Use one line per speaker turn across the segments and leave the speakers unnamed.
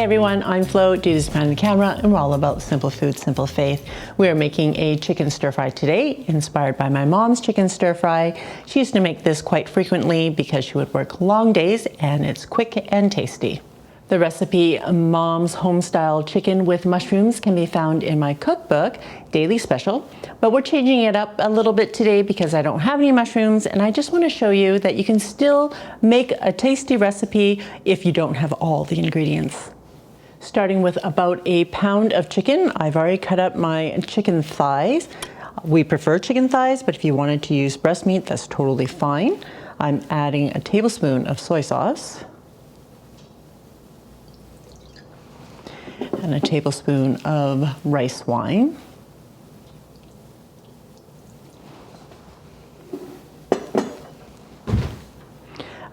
everyone, I'm Flo, Dita's behind the camera, and we're all about simple food, simple faith. We are making a chicken stir fry today, inspired by my mom's chicken stir fry. She used to make this quite frequently because she would work long days and it's quick and tasty. The recipe, Mom's Homestyle Chicken with Mushrooms, can be found in my cookbook, Daily Special, but we're changing it up a little bit today because I don't have any mushrooms, and I just want to show you that you can still make a tasty recipe if you don't have all the ingredients. Starting with about a pound of chicken, I've already cut up my chicken thighs. We prefer chicken thighs, but if you wanted to use breast meat, that's totally fine. I'm adding a tablespoon of soy sauce and a tablespoon of rice wine.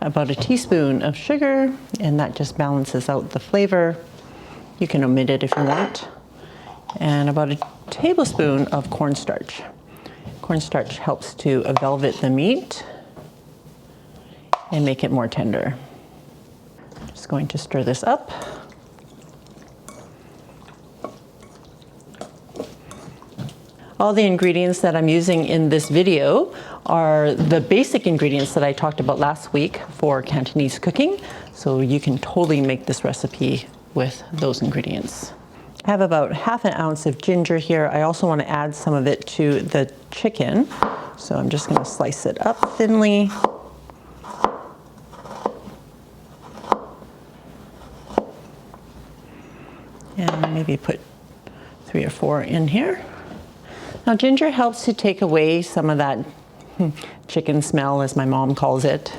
About a teaspoon of sugar, and that just balances out the flavor. You can omit it if you want. And about a tablespoon of cornstarch. Cornstarch helps to velvet the meat and make it more tender. Just going to stir this up. All the ingredients that I'm using in this video are the basic ingredients that I talked about last week for Cantonese cooking, so you can totally make this recipe with those ingredients. I have about ½ ounce of ginger here. I also want to add some of it to the chicken, so I'm just going to slice it up thinly. And maybe put 3 or 4 in here. Now, ginger helps to take away some of that chicken smell, as my mom calls it.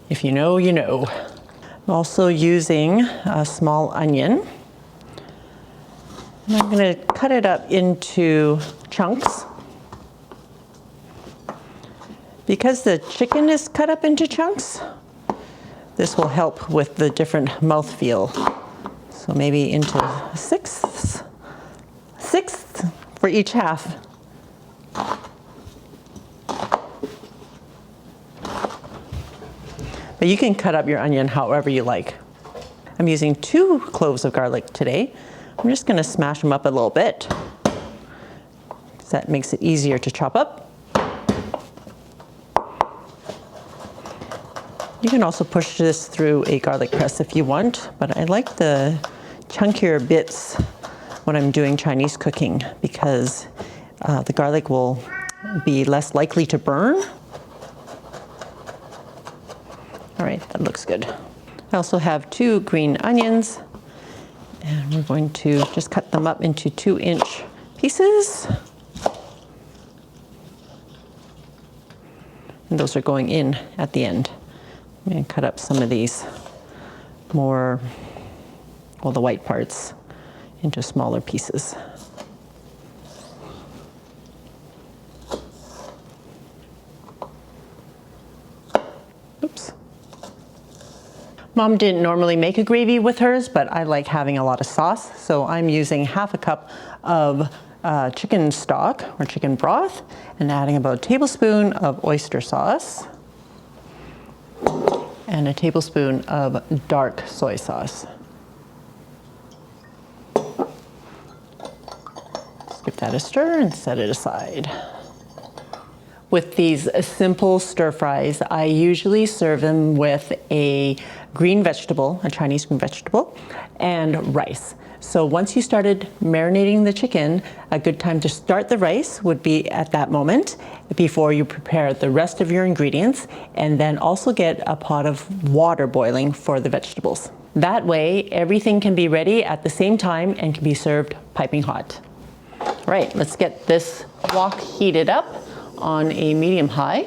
If you know, you know. I'm also using a small onion. And I'm going to cut it up into chunks. Because the chicken is cut up into chunks, this will help with the different mouthfeel. So maybe into sixths for each half. But you can cut up your onion however you like. I'm using 2 cloves of garlic today. I'm just going to smash them up a little bit, because that makes it easier to chop up. You can also push this through a garlic press if you want, but I like the chunkier bits when I'm doing Chinese cooking, because the garlic will be less likely to burn. All right, that looks good. I also have 2 green onions, and we're going to just cut them up into 2-inch pieces. And those are going in at the end. I'm going to cut up some of these more, well, the white parts, into smaller pieces. Oops. Mom didn't normally make a gravy with hers, but I like having a lot of sauce, so I'm using ½ cup of chicken stock or chicken broth and adding about a tablespoon of oyster sauce and a tablespoon of dark soy sauce. Give that a stir and set it aside. With these simple stir fries, I usually serve them with a green vegetable, a Chinese green vegetable, and rice. So once you started marinating the chicken, a good time to start the rice would be at that moment before you prepare the rest of your ingredients, and then also get a pot of water boiling for the vegetables. That way, everything can be ready at the same time and can be served piping hot. Right, let's get this wok heated up on a medium-high.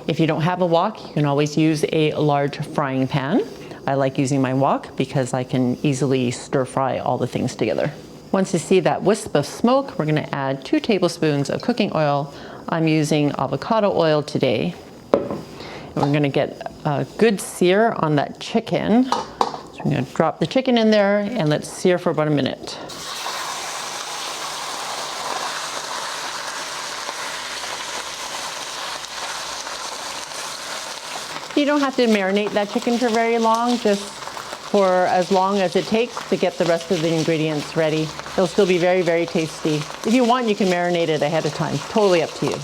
If you don't have a wok, you can always use a large frying pan. I like using my wok because I can easily stir fry all the things together. Once you see that wisp of smoke, we're going to add 2 tablespoons of cooking oil. I'm using avocado oil today. And we're going to get a good sear on that chicken. So I'm going to drop the chicken in there and let's sear for about a minute. You don't have to marinate that chicken for very long, just for as long as it takes to get the rest of the ingredients ready. It'll still be very, very tasty. If you want, you can marinate it ahead of time. Totally up to you.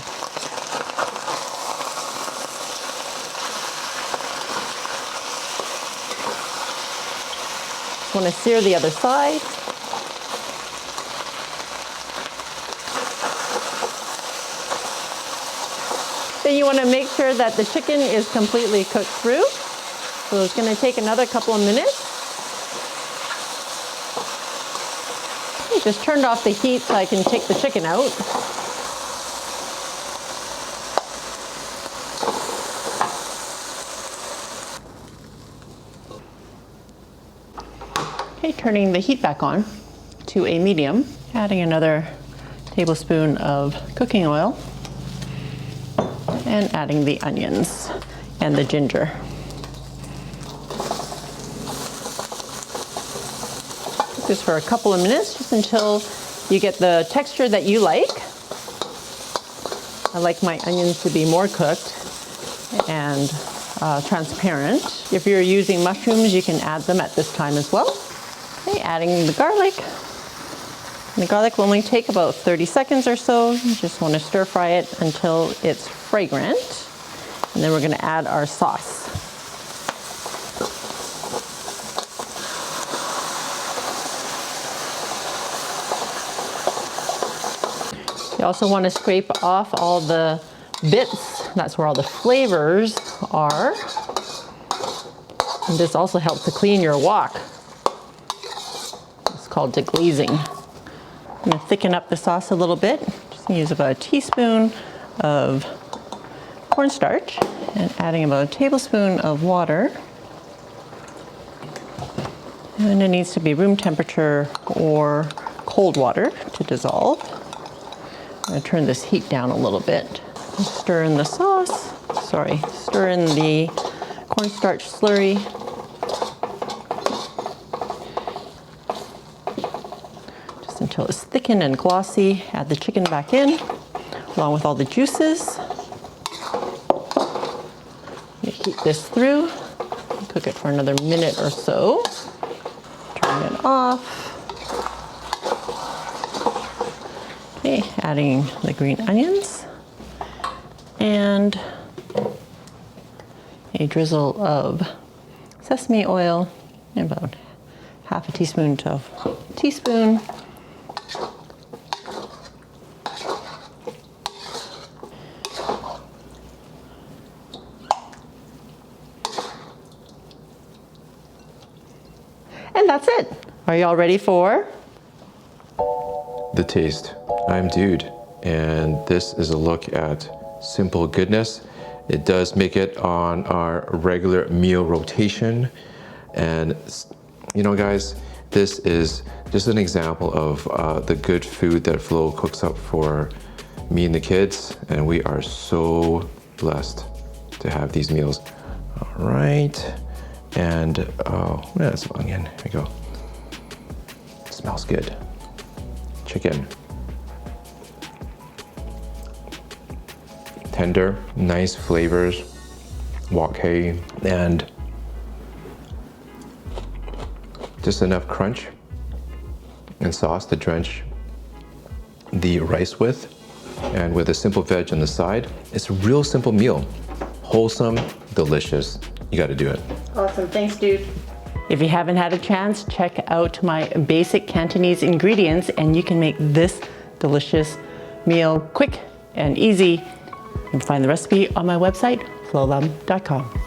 Just want to sear the other side. Then you want to make sure that the chicken is completely cooked through. So it's going to take another couple of minutes. I just turned off the heat so I can take the chicken out. Okay, turning the heat back on to a medium, adding another tablespoon of cooking oil, and adding the onions and the ginger. Cook this for a couple of minutes, just until you get the texture that you like. I like my onions to be more cooked and transparent. If you're using mushrooms, you can add them at this time as well. Okay, adding the garlic. And the garlic will only take about 30 seconds or so. You just want to stir fry it until it's fragrant. And then we're going to add our sauce. You also want to scrape off all the bits. That's where all the flavors are. And this also helps to clean your wok. It's called deglazing. I'm going to thicken up the sauce a little bit. Just use about a teaspoon of cornstarch and adding about a tablespoon of water. And it needs to be room temperature or cold water to dissolve. I'm going to turn this heat down a little bit. Stir in the sauce. Stir in the cornstarch slurry. Just until it's thickened and glossy. Add the chicken back in, along with all the juices. Heat this through. Cook it for another minute or so. Turn it off. Okay, adding the green onions and a drizzle of sesame oil, about half a teaspoon to a teaspoon. And that's it. Are y'all ready for
the taste? I'm Dude, and this is a look at simple goodness. It does make it on our regular meal rotation. And you know, guys, this is just an example of the good food that Flo cooks up for me and the kids. And we are so blessed to have these meals. All right. And oh, that's some onion. Here we go. Smells good. Chicken. Tender, nice flavors. Wok hei, and just enough crunch and sauce to drench the rice with, and with a simple veg on the side. It's a real simple meal. Wholesome, delicious. You got to do it.
Awesome, thanks, Dude. If you haven't had a chance, check out my basic Cantonese ingredients and you can make this delicious meal quick and easy. You can find the recipe on my website, FLO'S.com.